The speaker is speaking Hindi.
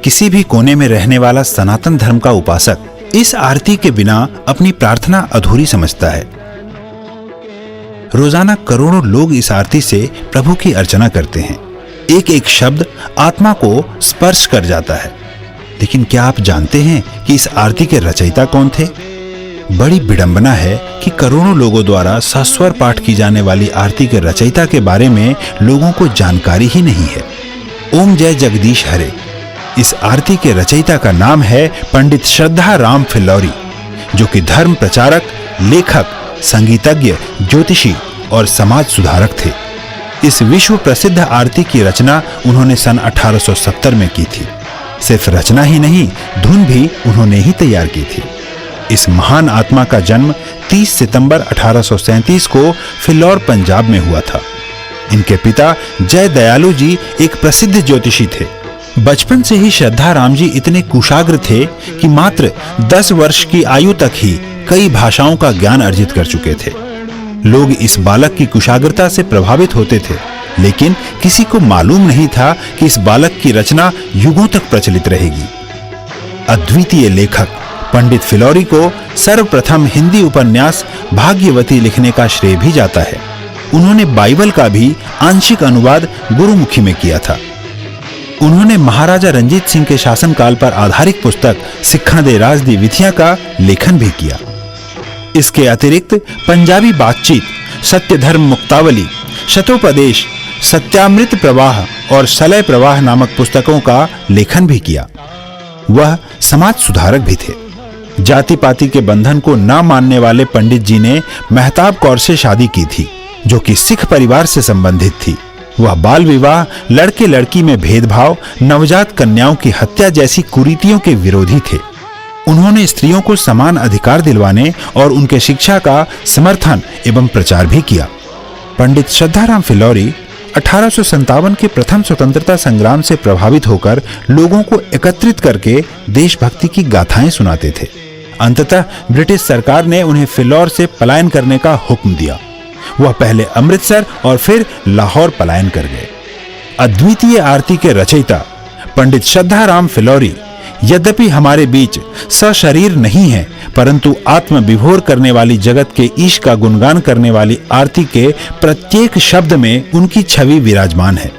किसी भी कोने में रहने वाला सनातन धर्म का उपासक इस आरती के बिना अपनी प्रार्थना अधूरी समझता है। रोजाना करोड़ों लोग इस आरती से प्रभु की अर्चना करते हैं। एक एक शब्द आत्मा को स्पर्श कर जाता है। लेकिन क्या आप जानते हैं कि इस आरती के रचयिता कौन थे? बड़ी विडंबना है कि करोड़ों लोगों द्वारा सस्वर पाठ की जाने वाली आरती के रचयिता के बारे में लोगों को जानकारी ही नहीं है। ओम जय जगदीश हरे। इस आरती के रचयिता का नाम है पंडित श्रद्धा राम फिल्लौरी, जो कि धर्म प्रचारक, लेखक, संगीतज्ञ, ज्योतिषी और समाज सुधारक थे। इस विश्व प्रसिद्ध आरती की रचना उन्होंने सन 1870 में की थी। सिर्फ रचना ही नहीं, धुन भी उन्होंने ही तैयार की थी। इस महान आत्मा का जन्म 30 सितंबर 1837 को फिल्लौर, पंजाब में हुआ था। इनके पिता जय दयालु जी एक प्रसिद्ध ज्योतिषी थे। बचपन से ही श्रद्धा राम जी इतने कुशाग्र थे कि मात्र 10 वर्ष की आयु तक ही कई भाषाओं का ज्ञान अर्जित कर चुके थे। लोग इस बालक की कुशाग्रता से प्रभावित होते थे, लेकिन किसी को मालूम नहीं था कि इस बालक की रचना युगों तक प्रचलित रहेगी। अद्वितीय लेखक पंडित फिल्लौरी को सर्वप्रथम हिंदी उपन्यास भाग्यवती लिखने का श्रेय भी जाता है। उन्होंने बाइबल का भी आंशिक अनुवाद गुरुमुखी में किया था। उन्होंने महाराजा रंजीत सिंह के शासनकाल पर आधारित पुस्तक सिक्खा दे राज दी विधियां का लेखन भी किया। इसके अतिरिक्त पंजाबी बातचीत, सत्य धर्म मुक्तावली, शतोपदेश, सत्यामृत प्रवाह और सलय प्रवाह नामक पुस्तकों का लेखन भी किया। वह समाज सुधारक भी थे। जाति पाति के बंधन को न मानने वाले पंडित जी ने मेहताब कौर से शादी की थी, जो कि सिख परिवार से संबंधित थी। वह बाल विवाह, लड़के लड़की में भेदभाव, नवजात कन्याओं की हत्या जैसी कुरीतियों के विरोधी थे। उन्होंने स्त्रियों को समान अधिकार दिलवाने और उनके शिक्षा का समर्थन एवं प्रचार भी किया। पंडित श्रद्धाराम फिल्लौरी 1857 के प्रथम स्वतंत्रता संग्राम से प्रभावित होकर लोगों को एकत्रित करके देशभक्ति की गाथाएं सुनाते थे। अंततः ब्रिटिश सरकार ने उन्हें फिल्लौर से पलायन करने का हुक्म दिया। वह पहले अमृतसर और फिर लाहौर पलायन कर गए। अद्वितीय आरती के रचयिता पंडित श्रद्धाराम फिल्लौरी यद्यपि हमारे बीच सशरीर नहीं है, परंतु आत्म विभोर करने वाली जगत के ईश का गुणगान करने वाली आरती के प्रत्येक शब्द में उनकी छवि विराजमान है।